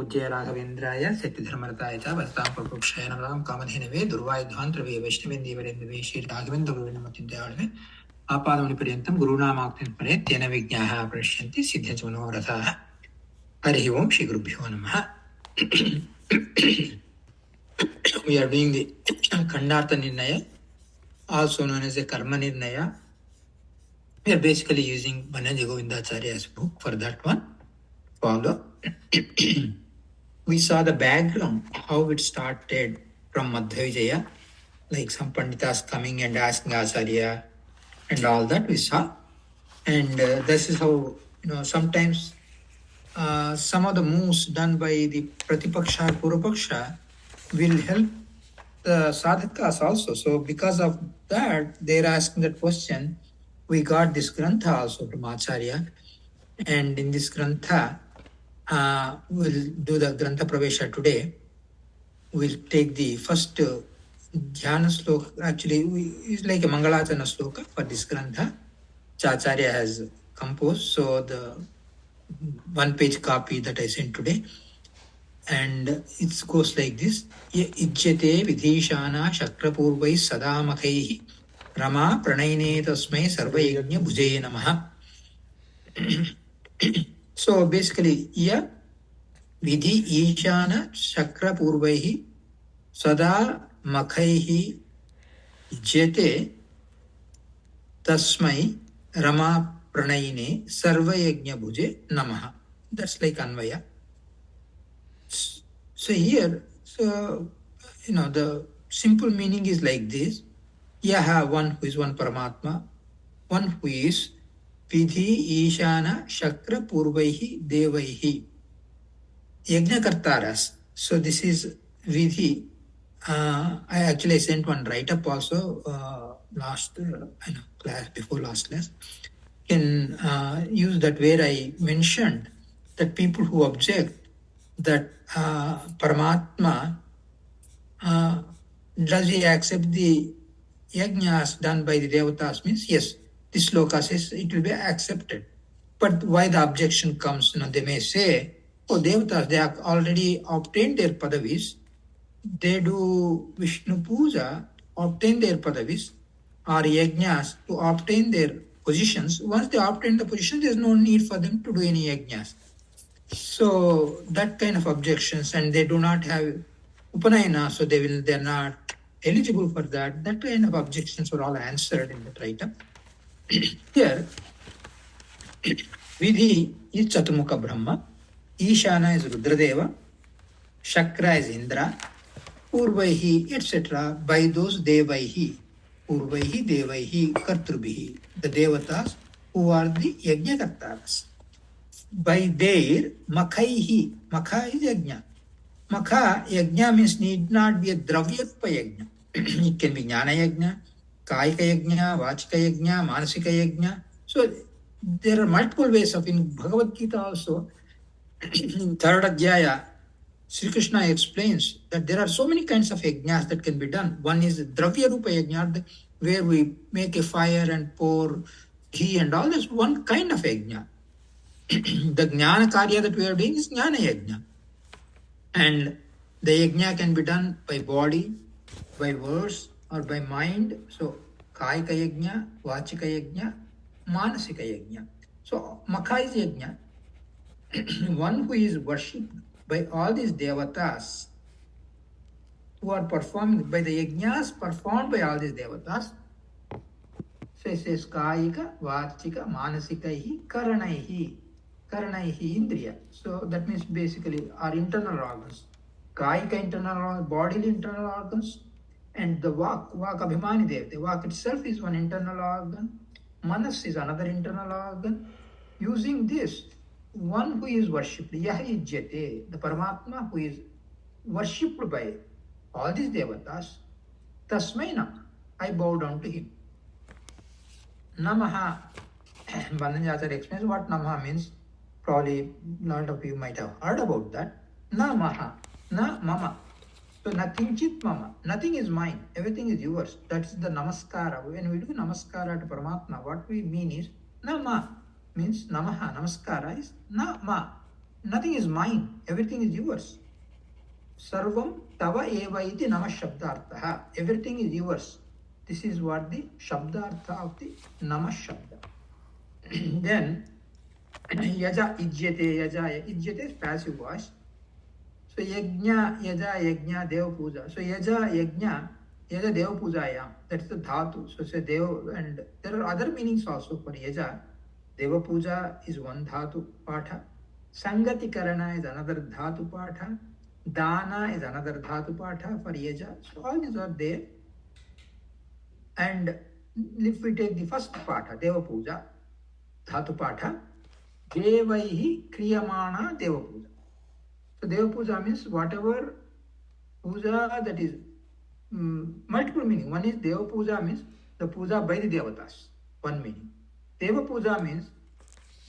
पूज्य राघवेन्द्राय सत्यधर्मरताय च वसतां प्रपुक्षाय नमः कामधेनवे दुर्वायुध्वान्तरवे वैष्णवेन्दीवरेन्दवे श्री राघवेन्द्र गुरुविनमचिन्त्याळवे आपादमणिपर्यन्तं गुरूणामाक्तिं स्मरेत् तेन विज्ञाः प्रणश्यन्ति सिद्ध्यति मनोरथाः। हरिः ओं श्री गुरुभ्यो नमः। We are doing the Khandarth Nirnaya, also known as the Karma Nirnaya. We are basically using Banaji Govindacharya's book for that one. Follow. We saw the background, how it started from Madhya Vijaya, like some Panditas coming and asking Acharya and all that we saw. And this is how, sometimes some of the moves done by the Pratipaksha or Purapaksha will help the sadhakas also. So because of that, they're asking that question. We got this grantha also from Acharya. And in this grantha, we'll do the grantha pravesha today. We'll take the first dhyana sloka. Actually, it's like a Mangalachana sloka for this grantha. Acharya has composed. So the one-page copy that I sent today. And it goes like this. Ijjate vidhishana shakrapurvai sadamakaihi rama pranayine tasmai sarvayajna bhuje namaha. So basically, vidhi ishana shakrapurvaihi sadamakaihi ijjate tasmai rama pranayine sarvayajna bhuje namaha. That's like Anvaya. So here, the simple meaning is like this. Yaha, one who is one Paramatma, one who is Vidhi Ishana Shakra Purvaihi Devaihi. Yajna Kartaras. So this is Vidhi. I actually sent one write-up also last class, before last class. Can use that where I mentioned that people who object that Paramatma, does he accept the yajnas done by the devatas? Means yes, this sloka says it will be accepted. But why the objection comes? They may say, oh, devatas, they have already obtained their padavis. They do Vishnu puja, obtain their padavis, or yajnas to obtain their positions. Once they obtain the position, there is no need for them to do any yajnas. So that kind of objections, and they do not have Upanayana, so they're not eligible for that. That kind of objections were all answered in the write-up. Here, Vidhi is Chaturmukha Brahma, Ishana is Rudradeva, Shakra is Indra, Purvaihi, etc. by those Devaihi, Purvaihi, Devaihi, Kartrubihi, the Devatas who are the Yajnakartaras. By their Makhaihi, Makha is Yajna. Makha, Yajna means need not be a Dravyatpa Yajna. It can be Jnana Yajna, Kaika Yajna, Vachika Yajna, Manasika Yajna. So there are multiple ways of, in Bhagavad Gita also, in third Adhyaya, Sri Krishna explains that there are so many kinds of yajnas that can be done. One is Dravya Rupa Yajna, where we make a fire and pour ghee and all. That's one kind of yajna. The Jnana Karya that we are doing is Jnana Yajna. And the Yajna can be done by body, by words, or by mind. So, Kaika Yajna, Vachika Yajna, Manasika Yajna. So, Makha is Yajna. One who is worshipped by all these devatas, who are performing by the yajnas performed by all these devatas. So it says Kaika, Vachika, Manasikaihi, Karanaihi. Karanaihi Indriya. So that means basically our internal organs. Kaika internal organs, bodily internal organs, and the Vak Abhimani Dev. The Vak itself is one internal organ. Manas is another internal organ. Using this, one who is worshipped, Yahijjate, the Paramatma who is worshipped by all these devatas, Tasmaina, I bow down to him. Namaha, Bandhanjacharya explains what Namaha means. Probably a lot of you might have heard about that. Namaha, na mama. So nothing chit mama. Nothing is mine. Everything is yours. That is the namaskara. When we do namaskara to Paramatma, what we mean is nama means namaha. Namaskara is nama. Nothing is mine. Everything is yours. Sarvam tava eva iti nama shabdartha. Everything is yours. This is what the shabdartha of the nama shabda. Then yaja ijyate, yaja ijyate is passive voice. So yajna, yaja, yajna, deva puja. So yaja, yajna, yaja deva pujayam. That's the dhatu. So say deva, and there are other meanings also for yaja. Deva puja is one dhatu patha. Sangati karana is another dhatu patha. Dana is another dhatu patha for yaja. So all these are there. And if we take the first patha, deva puja, dhatu patha, devaihi kriyamana deva puja. So deva puja means whatever puja that is multiple meaning. One is deva puja means the puja by the devatas. One meaning. Deva puja means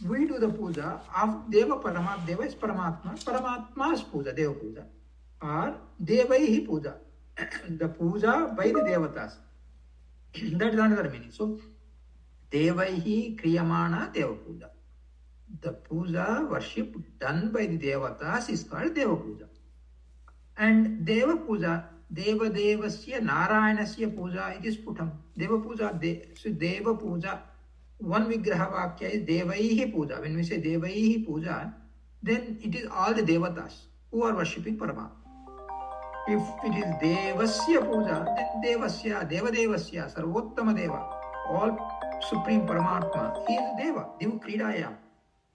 we do the puja of Deva Paramatma. Deva is Paramatma. Paramatma's puja, Deva puja. Or Devaihi puja. The puja by the devatas. That is another meaning. So Devaihi Kriyamana Deva puja. The puja worship done by the devatas is called Deva puja. And Deva puja, Deva Devasya Narayanasya puja, it is Putam. Deva puja, so Deva puja, one vigraha vakya is Devaihi puja. When we say Devaihi puja, then it is all the devatas who are worshipping Paramatma. If it is Devasya puja, then Devasya, Deva Devasya, Sarvottama Deva, all Supreme Paramatma, he is Deva, Divu Kridaya.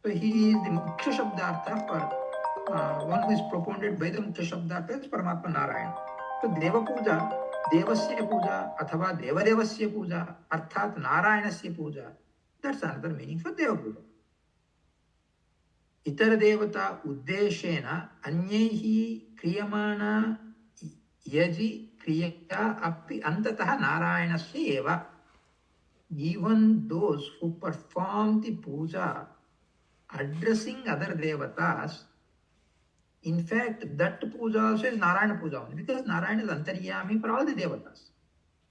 So he is the Mukhya Shabdartha for one who is propounded by the Mukhya Shabdartha is Paramatma Narayana. So Deva puja, Devasya puja, athava Deva Devasya puja, arthat Narayanasya puja. That's another meaning for Deva puja. Itara devata uddeshena anyaihi kriyamana yaji kriya api antataha Narayanasya eva. Even those who perform the puja addressing other devatas, in fact, that puja also is Narayana puja only, because Narayana is antaryami for all the devatas.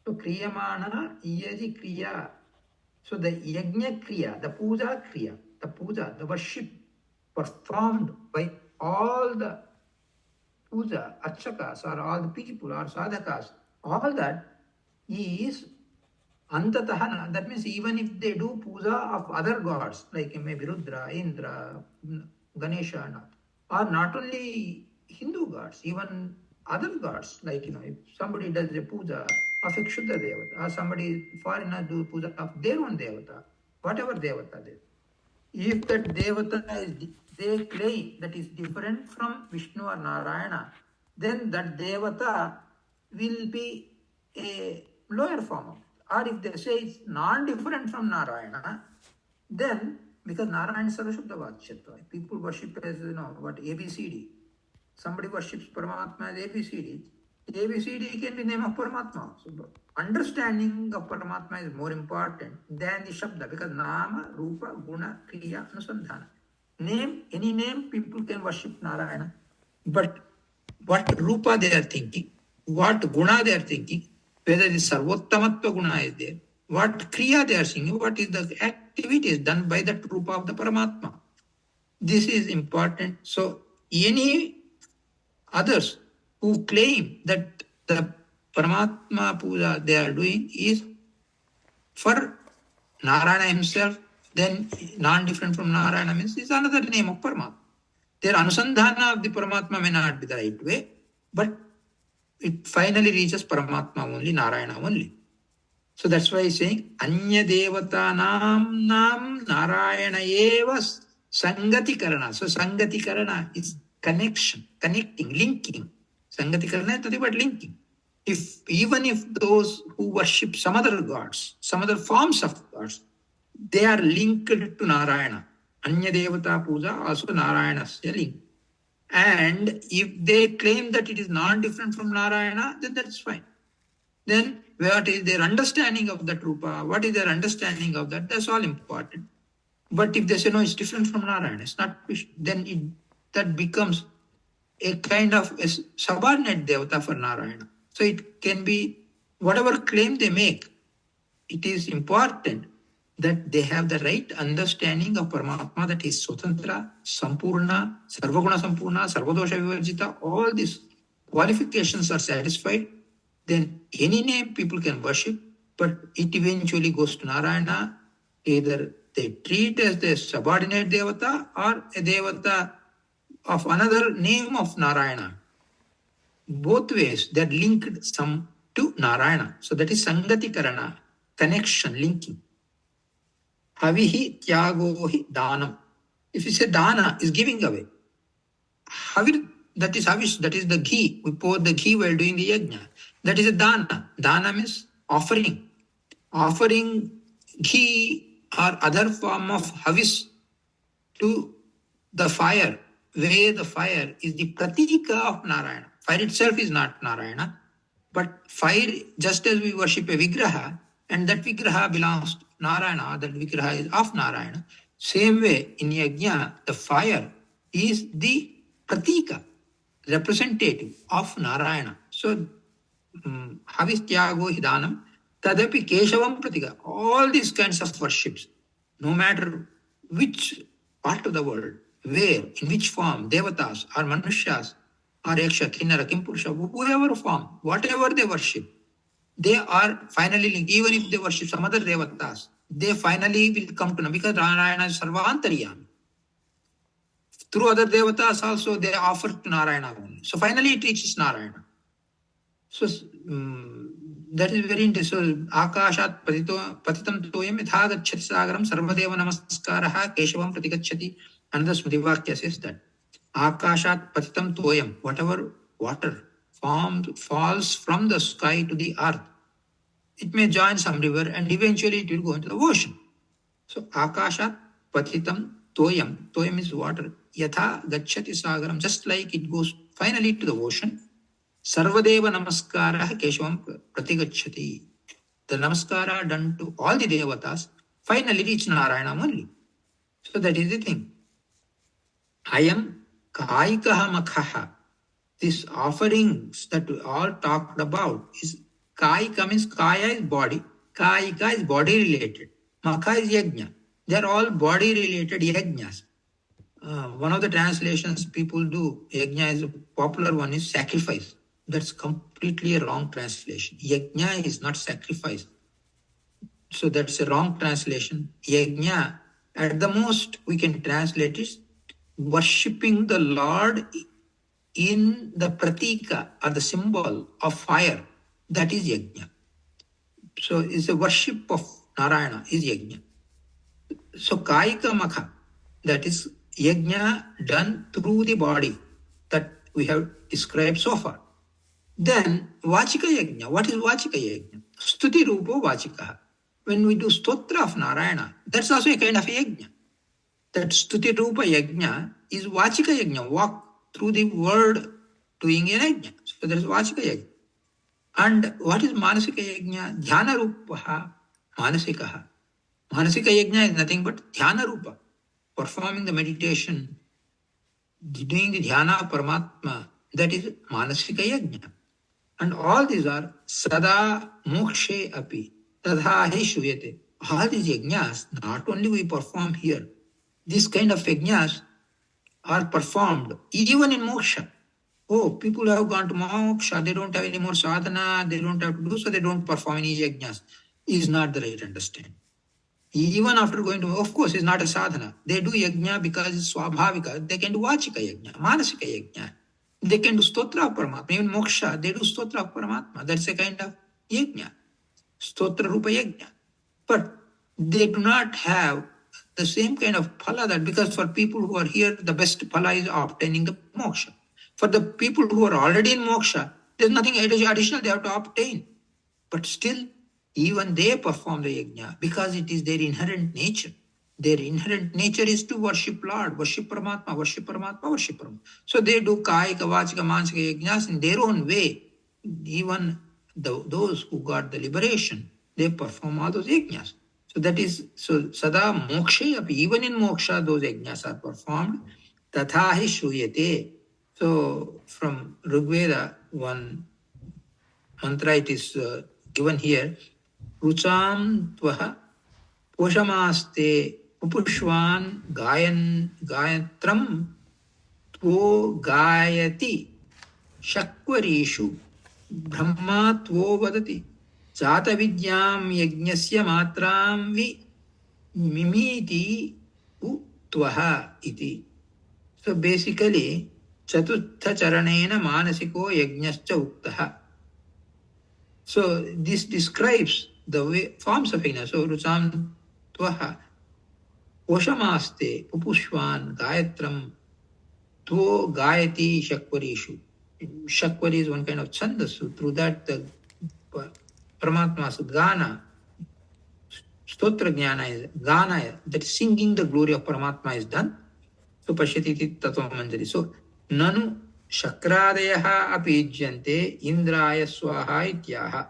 So kriyamana yaji kriya. So the yajna kriya, the puja kriya, the worship performed by all the puja, archakas or all the people or sadhakas, all that is antataha. That means even if they do puja of other gods, like maybe Rudra, Indra, Ganesha, or not only Hindu gods, even other gods, like if somebody does a puja of a Kshuddha Devata, or somebody foreigner do puja of their own Devata, whatever Devata they. If that Devata is, they claim that is different from Vishnu or Narayana, then that Devata will be a lower form of it. Or if they say it's non-different from Narayana, then because Narayana is Sarvashuddha Vachyatva, people worship as what ABCD. Somebody worships Paramatma as ABCD. ABCD can be name of Paramatma. So understanding of Paramatma is more important than the Shabda, because Nama, Rupa, Guna, Kriya, Anusandhana. Name, any name, people can worship Narayana. But what Rupa they are thinking, what Guna they are thinking, whether the Sarvottamatva Guna is there, what Kriya they are singing, what is the activities done by that Rupa of the Paramatma. This is important. So any others who claim that the Paramatma puja they are doing is for Narayana himself, then non-different from Narayana means is another name of Paramatma. Their Anusandhana of the Paramatma may not be the right way, but it finally reaches Paramatma only, Narayana only. So that's why he's saying, Anya Devata Nam Narayana Eva Sangati Karana. So Sangati Karana is connection, connecting, linking. Sangati Karana is nothing but linking. Even if those who worship some other gods, some other forms of gods, they are linked to Narayana. Anya Devata Puja also Narayana's link. And if they claim that it is non-different from Narayana, then that's fine. Then what is their understanding of that Rupa? What is their understanding of that? That's all important. But if they say, no, it's different from Narayana, it's not Vishnu, then that becomes a kind of a subordinate Devata for Narayana. So it can be, whatever claim they make, it is important that they have the right understanding of Paramatma, that is Swatantra, Sampurna, Sarvaguna Sampurna, Sarvadosha Vivarjita, all these qualifications are satisfied, then any name people can worship, but it eventually goes to Narayana. Either they treat as the subordinate Devata or a Devata of another name of Narayana. Both ways, they are linked some to Narayana. So that is Sangati Karana, connection, linking. Havihi Tyagohi Danam. If you say Dana is giving away, Havir, that is Havish, that is the ghee. We pour the ghee while doing the yajna. That is a Dana. Dana means offering. Offering ghee or other form of Havis to the fire, where the fire is the pratika of Narayana. Fire itself is not Narayana, but fire, just as we worship a Vigraha, and that Vigraha belongs to Narayana, that Vigraha is of Narayana, same way in Yajna, the fire is the pratika, representative of Narayana. So, Havistyago Hidanam, Tadapi Keshavam Pratika, all these kinds of worships, no matter which part of the world, where, in which form, Devatas or Manushyas or Yaksha, Kinnara, Kimpurusha, whoever form, whatever they worship, they are finally linked. Even if they worship some other Devatas, they finally will come to know, because Narayana is Sarvantariyami. Through other Devatas also they offer to Narayana only. So finally it reaches Narayana. So that is very interesting. So, Akashat patitam toyam yatha gacchati sagaram sarvadeva namaskaraha keshavam pratigacchati. Another Smriti Vakya says that Akashat patitam toyam, whatever water falls from the sky to the earth, it may join some river and eventually it will go into the ocean. So Akashat patitam toyam, toyam is water, yatha gacchati sagaram, just like it goes finally to the ocean. Sarvadeva namaskara keshavam pratigacchati. The namaskara done to all the devatas finally reach Narayana only. So that is the thing. Ayam kaikaha makhaha. These offerings that we all talked about is kaika means kaya is body, kaika is body related, makha is yajna. They are all body related yajnas. One of the translations people do, yajna is a popular one, is sacrifice. That's completely a wrong translation. Yajna is not sacrifice. So that's a wrong translation. Yajna, at the most, we can translate it worshipping the Lord in the pratika or the symbol of fire. That is yajna. So it's a worship of Narayana is yajna. So kaika makha, that is yajna done through the body that we have described so far. Then vachika yajna. What is vachika yajna? Stuti rupo vachika. When we do stotra of Narayana, that's also a kind of yajna. That stuti rupa yajna is vachika yajna, walk through the word doing a yajna. So there is vachika yajna. And what is manasika yajna? Dhyana rupaha manasikaha. Manasika yajna is nothing but dhyana rupa, performing the meditation, doing the dhyana of Paramatma, that is manasika yajna. And all these are sada mokshe api, tadha hi shuyate. All these yajnas, not only we perform here, this kind of yajnas are performed even in moksha. Oh, people have gone to moksha, they don't have any more sadhana, they don't have to do, so they don't perform any yajnas. Is not the right understanding. Even after going to, of course, it's not a sadhana. They do yajna because it's swabhavika. They can do vachika yajna, manasika yajna. They can do stotra of Paramatma. Even moksha, they do stotra of Paramatma. That's a kind of yajna, stotra rupa yajna. But they do not have the same kind of phala, that because for people who are here, the best phala is obtaining the moksha. For the people who are already in moksha, there's nothing additional they have to obtain. But still, even they perform the yajna because it is their inherent nature. Their inherent nature is to worship Lord, worship Paramatma, worship Paramatma, worship Paramatma. So they do kaika, vachika, mansika yajnas in their own way. Even those who got the liberation, they perform all those yajnas. So that is, so sada moksha, even in moksha, those yajnas are performed. Tatha hi shruyate. So from Rigveda, one mantra it is given here, Rucham Tvaha Oshamaste Pupushwan Gayatram Two Gayati Shakvarishu Brahma Two Vadati Jata Vidyam Yajnasya Matram Vi Mimiti Utvaha Iti. So basically, Chaturtha Charanena Manasiko Yajnascha Uktaha. So this describes the way, forms of yajna. So Rucham Tvaha Oshamaste Pupushwan Gayatram Two Gayati Shakvarishu. Shakvari is one kind of chandas. So through that the Paramatma's Gana, Stotra Jnana is Gana, that singing the glory of Paramatma is done. So Pashyati Tattva Manjari. So Nanu Shakradeyaha apijyante Indraya Swaha ityaha.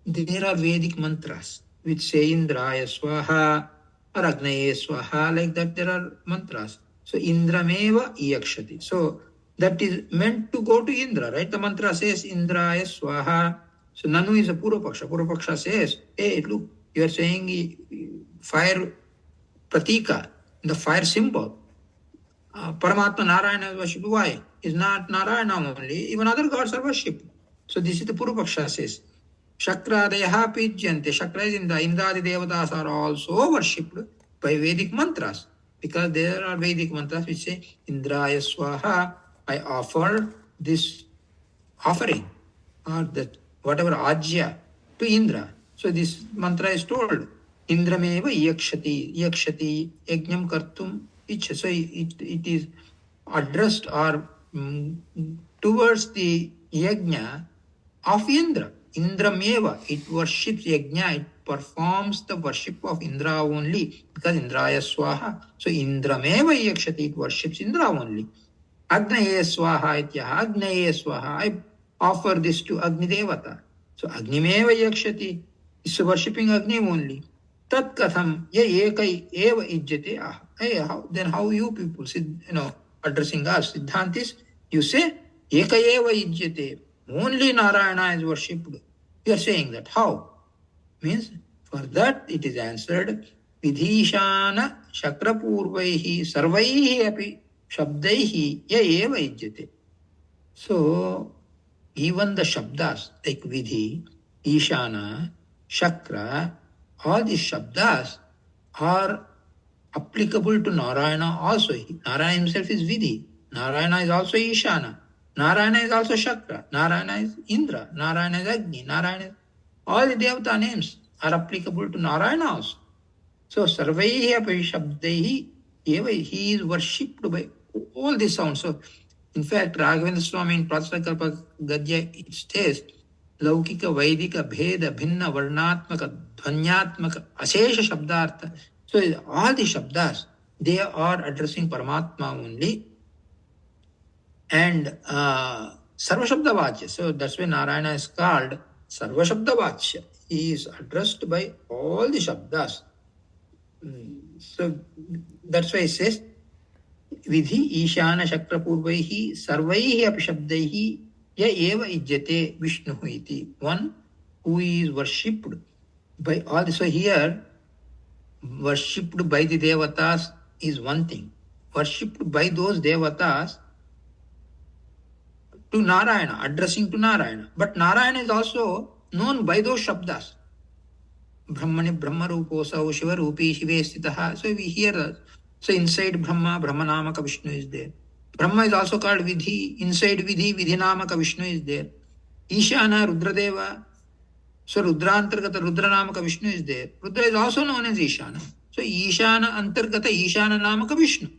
There are Vedic mantras which say Indraya Swaha or Agnaye Swaha, like that there are mantras. So Indrameva Iyakshati. So that is meant to go to Indra, right? The mantra says Indraya Swaha. So Nanu is a Purvapaksha. Purvapaksha says, hey, look, you are saying fire pratika, the fire symbol. Paramatma Narayana is worshipped. Why? Is not Narayana only, even other gods are worshipped. So this is the Purvapaksha says. Shakradeyaha pijyante. Shakra is Indra. Indradi devatas are also worshipped by Vedic mantras. Because there are Vedic mantras which say, Indraya Swaha, I offer this offering, or that whatever ajya to Indra. So this mantra is told, Indrameva yakshati, yakshati, yajnam kartum ichha. So it is addressed or towards the yajna of Indra. Indrameva, it worships yajna, it performs the worship of Indra only, because Indraya Swaha. So Indrameva yakshati, it worships Indra only. Agnaye Swaha ityaha, Agnaye Swaha, I offer this to Agni Devata. So Agnimeva yakshati is worshipping Agni only. Tat katham ye ekai eva ijjate ah. Hey, then how you people, addressing us, Siddhantis, you say ekai eva ijjate. Only Narayana is worshipped. You are saying that. How? Means, for that it is answered, Vidhishana Shakrapurvaihi Sarvaihi api Shabdaihi Ya eva ijjate. So, even the Shabdas like Vidhi, Ishana, Shakra, all these Shabdas are applicable to Narayana also. Narayana himself is Vidhi. Narayana is also Ishana. Narayana is also Shakra. Narayana is Indra. Narayana is Agni. Narayana is... All the Devata names are applicable to Narayana also. So, Sarvaihi api Shabdaihi eva, he is worshipped by all these sounds. So, in fact, Raghavendra Swami in Prasnakalpa Gadya, it says, Laukika Vaidika Bheda Bhinna Varnatmaka Dhvanyatmaka Asesha Shabdartha. So all the Shabdas, they are addressing Paramatma only. And Sarva Shabda Vachya. So that's why Narayana is called Sarva Shabda Vachya. He is addressed by all the Shabdas. So that's why it says, Vidhi Ishana Shakra Purvaihi Sarvaihi api Shabdaihi Ya eva ijjate Vishnu iti. One who is worshipped by all this. So here, worshipped by the Devatas is one thing. Worshipped by those Devatas to Narayana, addressing to Narayana. But Narayana is also known by those Shabdas. Brahmani Brahmaruposau Shivarupi Shive Stitaha. So we hear that. So inside Brahma, Brahmanamaka Vishnu is there. Brahma is also called Vidhi. Inside Vidhi, Vidhinamaka Vishnu is there. Ishana, Rudradeva. So Rudra Antargata, Rudranamaka Vishnu is there. Rudra is also known as Ishana. So Ishana Antargata, Ishana Namaka Vishnu.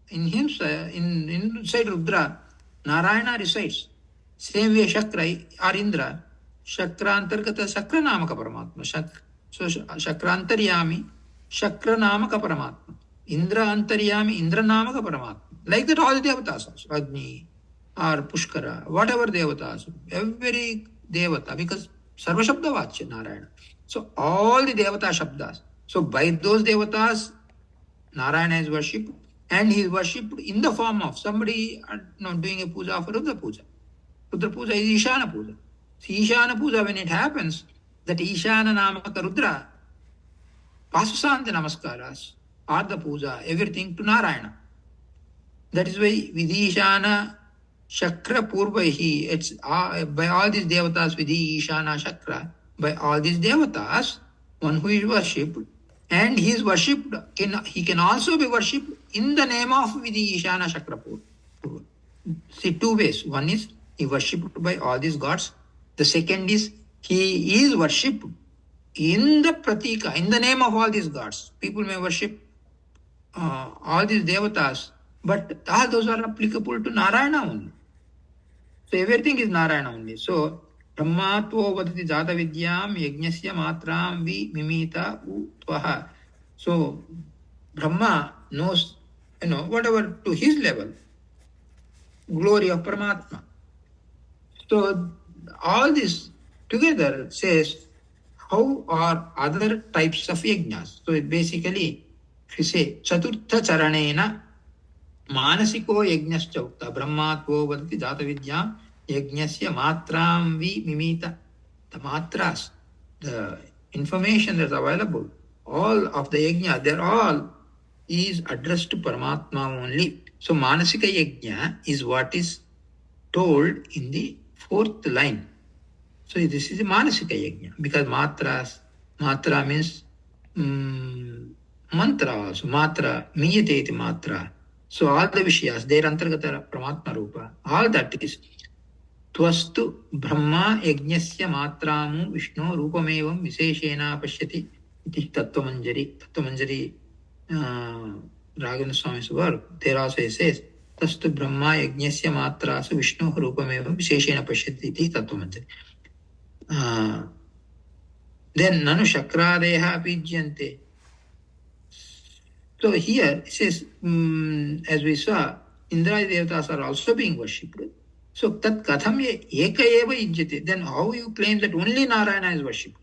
Inside Rudra, Narayana resides. Same way Shakra or Indra. Shakra Antargata, Shakra Namaka Paramatma. So Shakra Antaryami, Shakra Namaka Paramatma. Indra Antaryami, Indra Namaka Paramatma. Like that all the Devatas also. Agni or Pushkara, whatever Devatas. Every Devata, because Sarva Shabda Vachya Narayana. So all the Devata Shabdas. So by those Devatas, Narayana is worshipped, and he is worshipped in the form of somebody doing a puja for Rudra Puja. Rudra Puja is Ishana Puja. So Ishana Puja, when it happens, that Ishana Namaka Rudra Pasasanta Namaskaras or the puja, everything to Narayana. That is why Vidishana Shakra Purvaihi, it's by all these devatas, Vidishana Shakra, by all these devatas, one who is worshipped, and he is worshipped, he can also be worshipped in the name of Vidishana Shakra Purva. See, two ways. One is he worshipped by all these gods. The second is he is worshipped in the pratika, in the name of all these gods. People may worship all these devatas, but all those are applicable to Narayana only. So everything is Narayana only. So Brahmatvo vadati jata vidyam yajnasya matram vi mimita utvaha. So Brahma knows, whatever to his level, glory of Paramatma. So all this together says how are other types of yajnas. So basically, if you say chaturtha charanena manasiko yajnascha ukta brahmatvo vadati jata vidyam yajnasya matram vi mimita. The matras, the information that's available, all of the yajna, they're all is addressed to Paramatma only. So manasika yajna is what is told in the fourth line. So this is a manasika yajna, because matra means mantra also, matra, miyate iti matra. So all the vishayas, their antargata Paramatma Rupa, all that is Tvastu Brahma Yajnasya Matramu Vishnu Rupamevam Viseshena Pashyati iti Tattvamanjari Raghavendra Swami's work. There also it says Tastu Brahma Yajnasya Matrasu Vishnu Rupamevam Viseshena Pashyati iti Tattvamanjari. Then Nanu Shakradeha Pijyante. So here it says, as we saw, Indra Devatas are also being worshipped. So tat katham eka eva ijjate. Then how you claim that only Narayana is worshipped?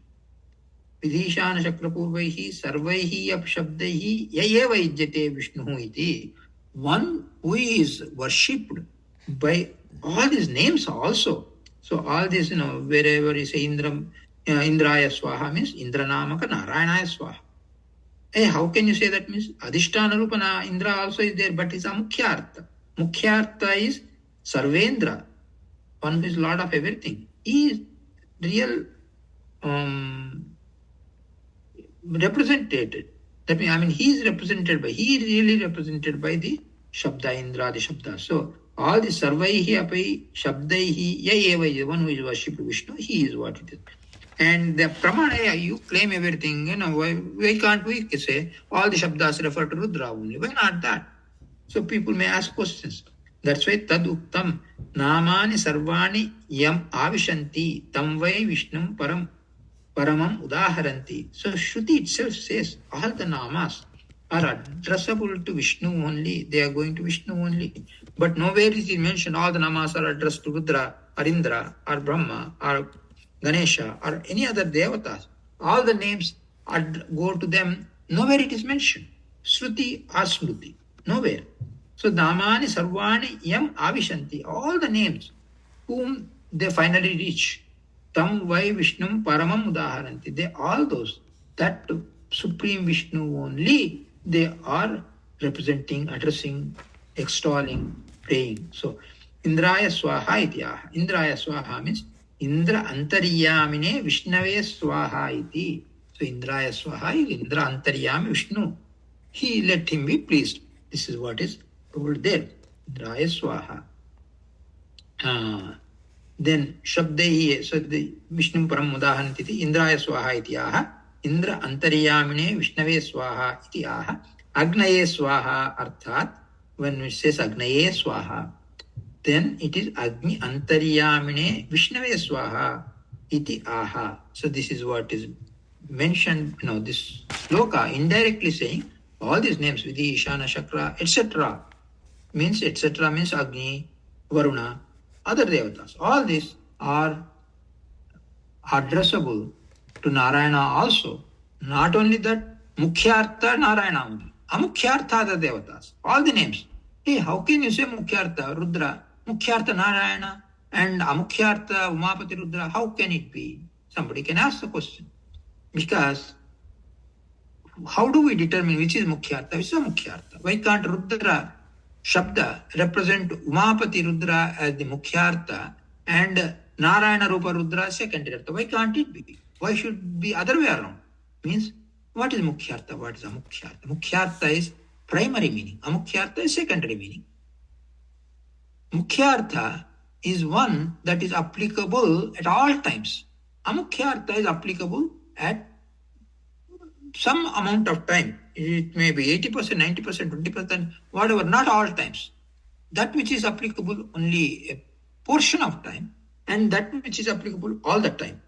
Vidishana Shakrapurvaihi sarvaihi apshabdaihi ya eva ijjate Vishnu iti. One who is worshipped by all these names also. So all this, wherever you say Indraya Swaha means Indranamaka Narayana Swaha. Hey, how can you say that means Adhishtana Rupana Indra also is there, but it's a Mukhyartha. Mukhyartha is Sarvendra, one who is Lord of everything. He is real represented. That means, he is represented by, he is really represented by the Shabda, Indra, the Shabda. So all the Sarvaihi apai Shabdaihi ya eva, one who is worshipped Vishnu, he is what it is. And the Pramana, you claim everything, why can't we say all the Shabdas refer to Rudra only? Why not that? So people may ask questions. That's why tad uktam namani sarvani yam avishanti tam vai Vishnum paramam udaharanti. So Shruti itself says all the namas are addressable to Vishnu only. They are going to Vishnu only. But nowhere is it mentioned all the namas are addressed to Rudra or Indra or Brahma or Ganesha or any other devatas. All the names go to them. Nowhere it is mentioned. Shruti or Smruti. Nowhere. So Namani Sarvani Yam Avishanti. All the names whom they finally reach. Tam Vai Vishnum Paramam Udaharanti. They all those. That Supreme Vishnu only they are representing, addressing, extolling, praying. So Indraya Swaha Ityaha. Indraya Swaha means Indra Antaryamine Vishnave Swaha iti. So Indraya Swaha is Indra Antaryami Vishnu. He let him be pleased. This is what is told there. Indraya Swaha. Then Shabdaihi, so the Vishnu Param Udaharanti iti Indraya Swaha iti aha. Indra Antaryamine Vishnave Swaha iti aha. Agnaye Swaha arthat. When it says Agnaye Swaha, then it is Agni Antaryamine Vishnave Swaha iti aha. So this is what is mentioned, this sloka indirectly saying all these names, Vidhi, Ishana, Shakra, etc. means Agni, Varuna, other devatas. All these are addressable to Narayana also. Not only that, Mukhyartha Narayana only. Amukhyartha the devatas. All the names. Hey, how can you say Mukhyartha Rudra, Mukhyartha Narayana, and Amukhyartha Umapati Rudra? How can it be? Somebody can ask the question. Because how do we determine which is Mukhyartha, which is a Mukhyartha? Why can't Rudra Shabda represent Umapati Rudra as the Mukhyartha and Narayana Rupa Rudra secondary Artha? Why can't it be? Why should it be other way around? Means, what is Mukhyartha? What is Amukhyartha? Mukhyartha is primary meaning. Amukhyartha is secondary meaning. Mukhyartha is one that is applicable at all times. Amukhyartha is applicable at some amount of time. It may be 80%, 90%, 20%, whatever, not all times. That which is applicable only a portion of time, and that which is applicable all the time.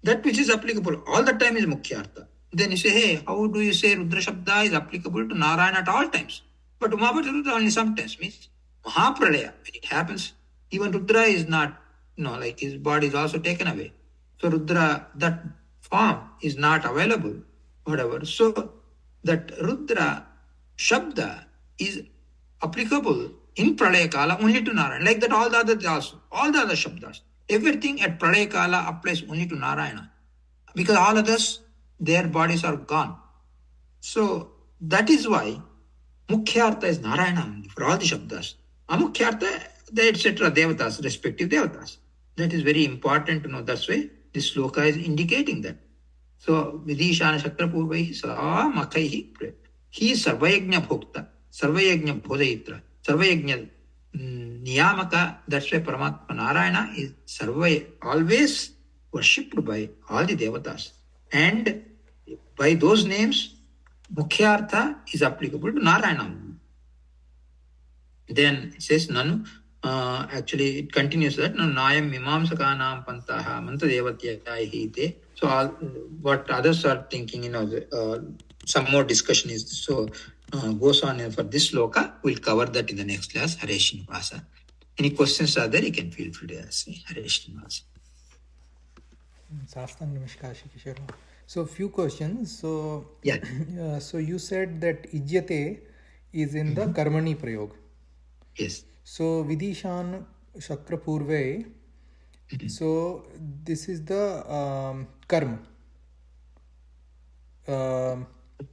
That which is applicable all the time is Mukhyartha. Then you say, hey, how do you say Rudra Shabda is applicable to Narayana at all times? But Umapati Rudra only sometimes. Means Mahapralaya, when it happens, even Rudra is not, like his body is also taken away. So Rudra, that form is not available, whatever. So that Rudra Shabda is applicable in Pralaya Kala only to Narayana. Like that all the others also, all the other Shabdas. Everything at Pralaya Kala applies only to Narayana. Because all others, their bodies are gone. So that is why Mukhyartha is Narayana only for all the Shabdas. Amukhyartha, etc. Devatas, respective Devatas. That is very important to know. That's why this sloka is indicating that. So, Vidishana Shakra Purvaihi Sa Makhaihi. He is Sarvayagnya Bhokta, Sarvayagnya Bhodayitra, Sarvayagnya Niyamaka. That's why Paramatma Narayana is always worshipped by all the Devatas. And by those names, Mukhyartha is applicable to Narayana. Then it says, Nanu, actually it continues that, Nayam Mimamsakanam Pantaha Mantadevatyayhi te. So what others are thinking, some more discussion is, so goes on for this sloka. We'll cover that in the next class. Hare Srinivasa. Any questions are there, you can feel free to ask me. Hare Srinivasa. Sastang Namaskar, Kishore. So few questions. So yeah. So you said that Ijyate is in the Karmani Prayog. Yes. So Vidishan Shakra Purve. So this is the karma.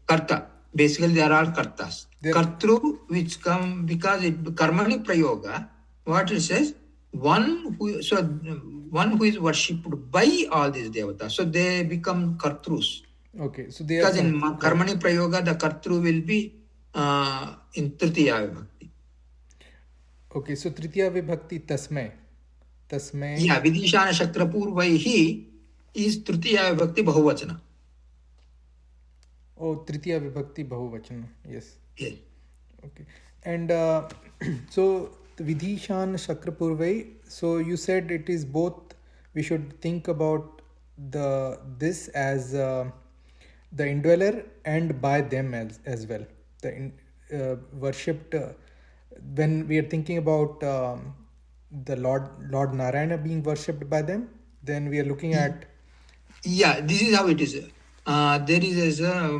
Karta. Basically, there are kartas. Kartru, which come because it karmani prayoga. What it says, one who is worshipped by all these devatas. So they become kartrus. Okay, so they because in karmani prayoga, the kartru will be in tritiya vibhakti. Okay, so tritiya vibhakti tasmai. Yeah, Vidishana Shakra Purvaihi is tritiya vibhakti bahuvachana. Oh, tritiya vibhakti bahuvachana. Yes. Yes. Okay. And so Vidishan Shakra Purvai. So you said it is both. We should think about this as the indweller and by them as well. The worshipped. When we are thinking about the Lord Narayana being worshipped by them, then we are looking at. Yeah, this is how it is. There is a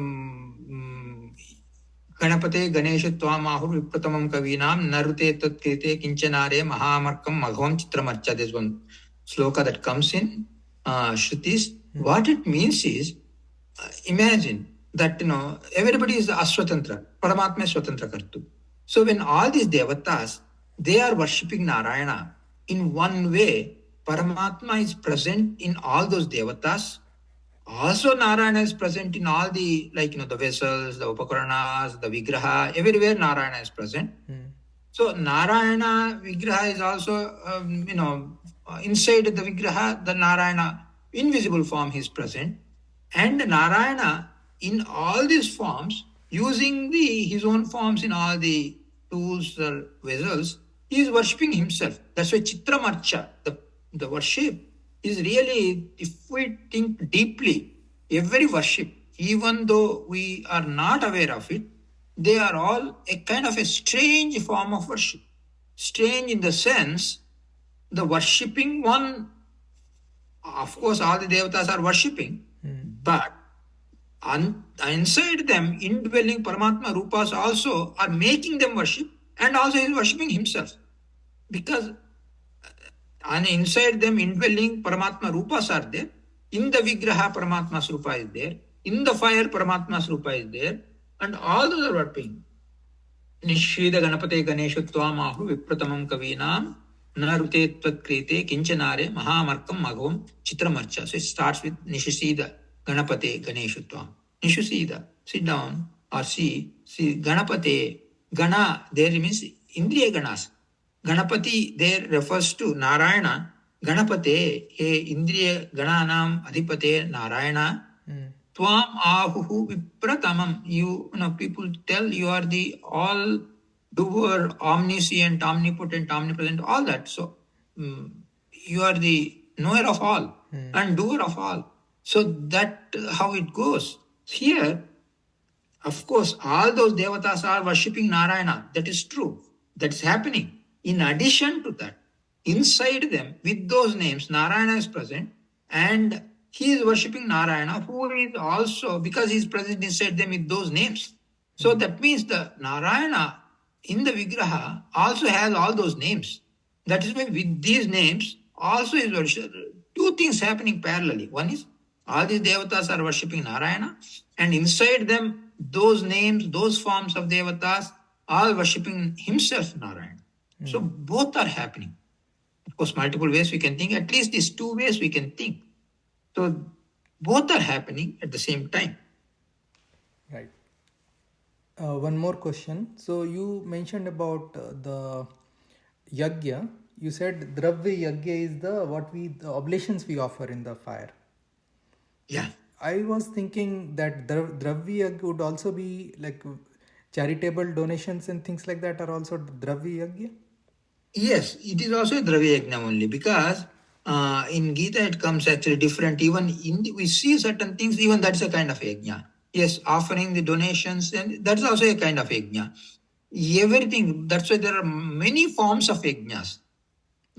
Ganapate Ganesha Twamahur Vipratamam Kavinam Narute Tatkite Kinchanare Mahamarkam Maghavam Chitramarcha. There's one sloka that comes in Shrutis. What it means is, imagine that everybody is Aswatantra, Paramatma is Swatantra Kartu. So when all these devatas, they are worshipping Narayana, in one way, Paramatma is present in all those devatas. Also, Narayana is present in all the, the vessels, the upakaranas, the vigraha, everywhere Narayana is present. So, Narayana vigraha is also, inside the vigraha, the Narayana invisible form is present. And Narayana, in all these forms, using his own forms in all the tools or vessels, he is worshipping himself. That's why Chitramarcha, the worship, is really, if we think deeply, every worship, even though we are not aware of it, they are all a kind of a strange form of worship. Strange in the sense, the worshipping one, of course, all the devatas are worshipping, but inside them, indwelling Paramatma Rupas also are making them worship, and also he is worshipping himself. Because inside them, indwelling Paramatma Rupas are there. In the Vigraha, Paramatma's Rupa is there. In the fire, Paramatma's Rupa is there, and all those are working. Nishida Ganapate Ganesha Twamahu Vipratamam Kavinam Narute Tvatkrite Kinchanare Mahamarkam Magam Chitramarcha. So it starts with Nishida Ganapate Ganesha Twam. Nishusida, sit down or see Ganapate. Gana there means Indriya Ganas. Ganapati there refers to Narayana. Ganapate, he Indriya Gananam Adhipate Narayana. Tvam ahuhu vipratamam. You know, people tell you are the all doer, omniscient, omnipotent, omnipresent, all that. So you are the knower of all and doer of all. So that how it goes. Here, of course, all those devatas are worshipping Narayana. That is true. That's happening. In addition to that, inside them, with those names, Narayana is present, and he is worshipping Narayana, who is also, because he is present inside them with those names. So that means the Narayana in the Vigraha also has all those names. That is why with these names also is worship. Two things happening parallelly. One is all these devatas are worshipping Narayana, and inside them, those names, those forms of devatas, are worshipping himself, Narayana. So both are happening. Of course, multiple ways we can think. At least these two ways we can think. So both are happening at the same time. Right. One more question. So you mentioned about the yagya. You said dravya yagya is the oblations we offer in the fire. Yeah. I was thinking that dravya yagya would also be like charitable donations and things like that are also dravya yagya. Yes, it is also a dravya yajna only, because in Gita it comes actually different. Even we see certain things, even that's a kind of yajna. Yes, offering the donations, and that's also a kind of yajna. Everything, that's why there are many forms of yajnas.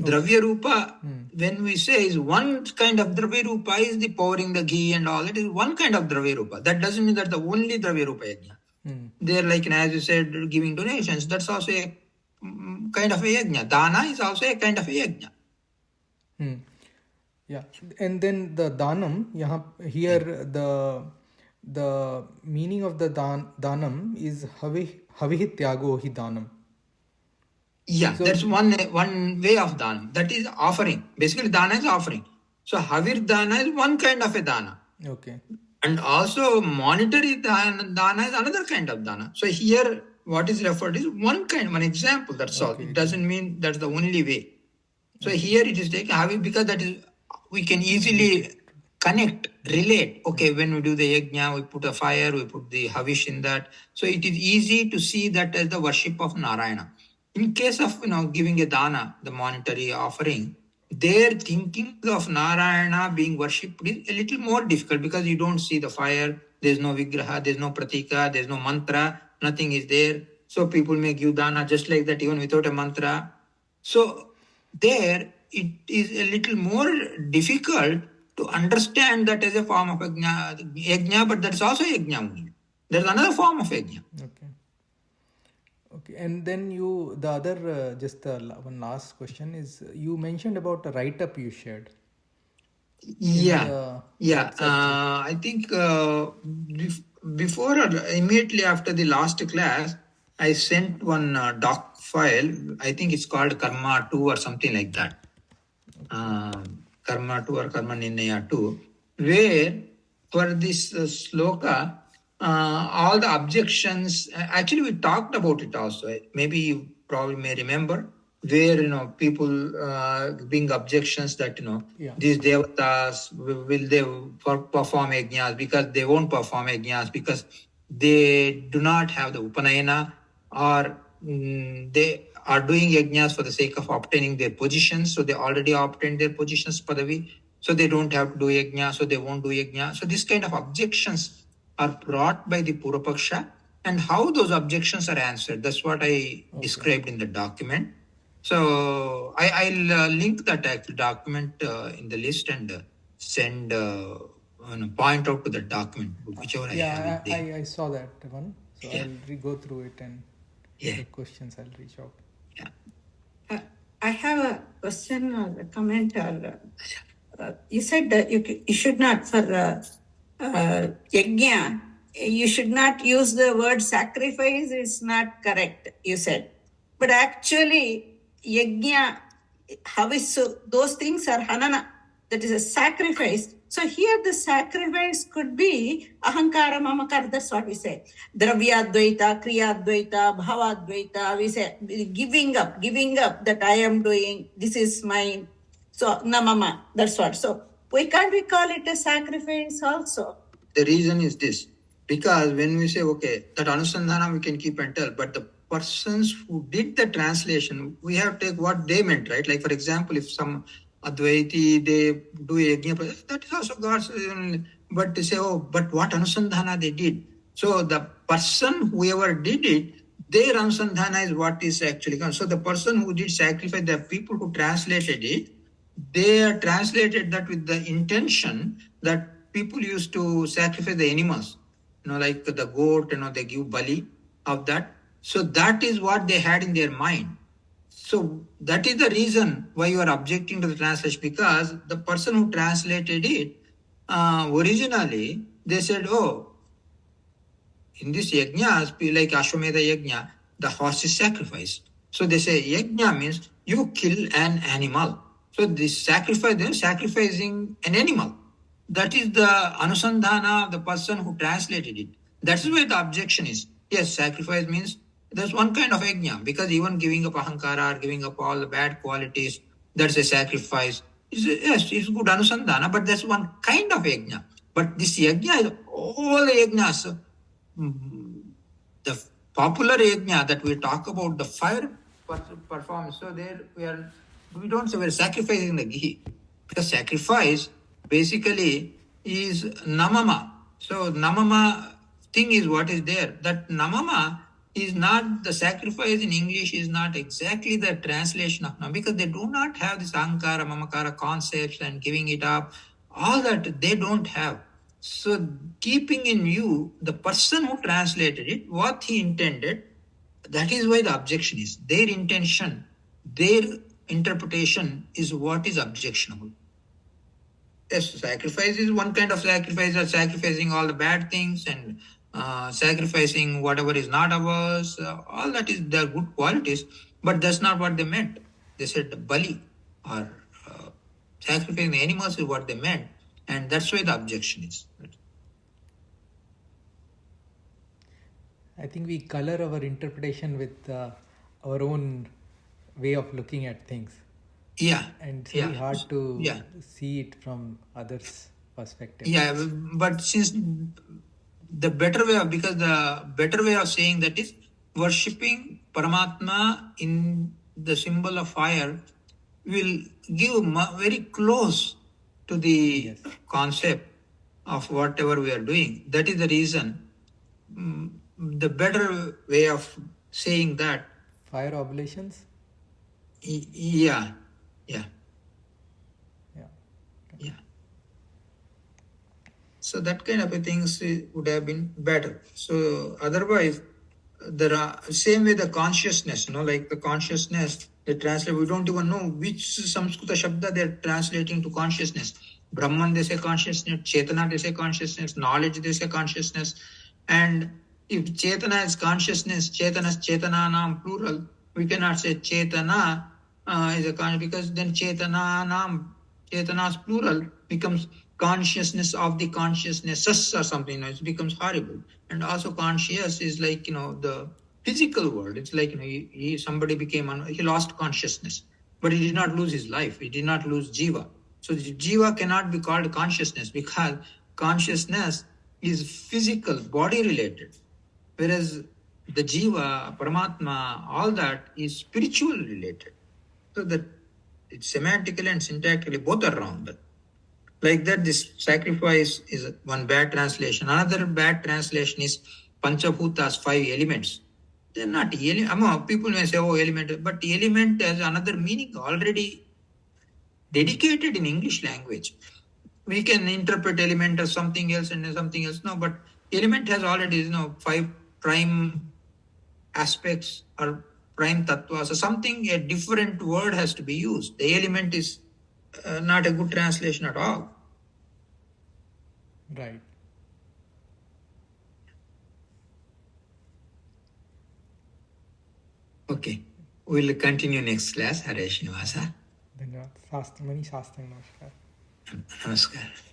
Dravya Rupa, when we say is one kind of Dravya Rupa is the pouring the ghee and all, it is one kind of Dravya Rupa. That doesn't mean that the only Dravya Rupa yajna. They're like, as you said, giving donations, that's also a kind of a yajna. Dana is also a kind of a yajna. Yeah, and then the danam, here the meaning of the danam is havih tyago hi danam. Yeah, so that's one way of dana. That is offering. Basically, dana is offering. So havir dana is one kind of a dana. Okay. And also monetary dana is another kind of dana. So here what is referred is one example, that's all. It doesn't mean that's the only way. So here it is taken having, because that is, we can easily connect, relate. Okay, when we do the yajna, we put a fire, we put the havish in that. So it is easy to see that as the worship of Narayana. In case of giving a dana, the monetary offering, their thinking of Narayana being worshipped is a little more difficult, because you don't see the fire, there's no vigraha, there's no pratika, there's no mantra, nothing is there. So people may give dana just like that, even without a mantra. So there it is a little more difficult to understand that as a form of yajna, but that's also yajna only. There's another form of yajna. Okay, and then the other, one last question is, you mentioned about a write-up you shared. Yeah. I think before or immediately after the last class, I sent one doc file. I think it's called Karma 2 or something like that. Karma 2 or Karma Nirnaya 2, where for this sloka, all the objections, actually we talked about it also. Maybe you probably may remember, where people bring objections that these devatas, will they perform yajnas, because they won't perform yajnas because they do not have the upanayana, or they are doing yajnas for the sake of obtaining their positions. So they already obtained their positions, padavi, so they don't have to do yajna, so they won't do yajna. So this kind of objections are brought by the Purapaksha, and how those objections are answered. That's what I described in the document. So I'll link that actual document in the list and send, point out to the document, whichever I have it. I saw that one. So I'll go through it, and the questions I'll reach out. Yeah. I have a question or a comment. Or you said that you should not, for yajna, you should not use the word sacrifice, is not correct, you said. But actually, yajna, havisu, those things are hanana, that is a sacrifice. So here the sacrifice could be ahankara mamakara, that's what we say. Dravyadvaita, kriyadvaita, bhavadvaita, we say giving up that I am doing, this is mine. So namama, that's what. So why can't we call it a sacrifice also? The reason is this, because when we say, okay, that anusandhana we can keep and tell, but the persons who did the translation, we have to take what they meant, right? Like, for example, if some Advaiti, they do a yajna, that is also God's, but they say, oh, but what anusandhana they did. So the person, whoever did it, their anusandhana is what is actually gone. So the person who did sacrifice, the people who translated it, they translated that with the intention that people used to sacrifice the animals, like the goat, they give bali of that. So that is what they had in their mind. So that is the reason why you are objecting to the translation, because the person who translated it, originally, they said, oh, in this yajna, like Ashwamedha yajna, the horse is sacrificed. So they say yajna means you kill an animal. So this sacrifice, they're sacrificing an animal. That is the anusandhana of the person who translated it. That is where the objection is. Yes, sacrifice means there's one kind of yajna, because even giving up ahankara or giving up all the bad qualities, that's a sacrifice. Yes, it's good anusandhana, but that's one kind of yajna. But this yajna is all the yajnas. The popular yajna that we talk about, the fire performance, so there we don't say we're sacrificing the ghee, because sacrifice basically is namama. So namama thing is what is there. That namama is not, the sacrifice in English is not exactly the translation of nama, because they do not have this ankara, mamakara concepts and giving it up. All that they don't have. So keeping in view the person who translated it, what he intended, that is why the objection is. Their intention, their interpretation is what is objectionable. Yes, sacrifice is one kind of sacrifice, or sacrificing all the bad things and sacrificing whatever is not ours. All that is, they are good qualities, but that's not what they meant. They said the bali or sacrificing the animals is what they meant, and that's why the objection is. I think we color our interpretation with our own way of looking at things. Yeah. And it's really hard to see it from others' perspective. Yeah, but since the better way of saying that is worshipping Paramatma in the symbol of fire will give very close to the concept of whatever we are doing. That is the reason. The better way of saying that. Fire oblations? Yeah. So that kind of a things would have been better. So otherwise, there are same way the consciousness, like the consciousness they translate. We don't even know which Samskrita Shabda they're translating to consciousness. Brahman they say consciousness, Chetana they say consciousness, knowledge they say consciousness. And if Chetana is consciousness, Chetananam plural, we cannot say Chetana is a consciousness, because then Chetana's plural becomes consciousness of the consciousnesses or something. It becomes horrible. And also conscious is like, the physical world. It's like, somebody he lost consciousness, but he did not lose his life. He did not lose jiva. So jiva cannot be called consciousness, because consciousness is physical, body related. Whereas the jiva, paramatma, all that is spiritual related. So that it's semantically and syntactically both are wrong. But like that, this sacrifice is one bad translation. Another bad translation is Panchabhutas, 5 elements. They're not people may say, oh, element, but element has another meaning already dedicated in English language. We can interpret element as something else and something else. No, but element has already 5 prime aspects or prime tattva. So something, a different word has to be used. The element is not a good translation at all. Right. Okay. We'll continue next class. Hare Srinivasa. धन्यवाद. शास्त्र money शास्त्र नमस्कार. Namaskar.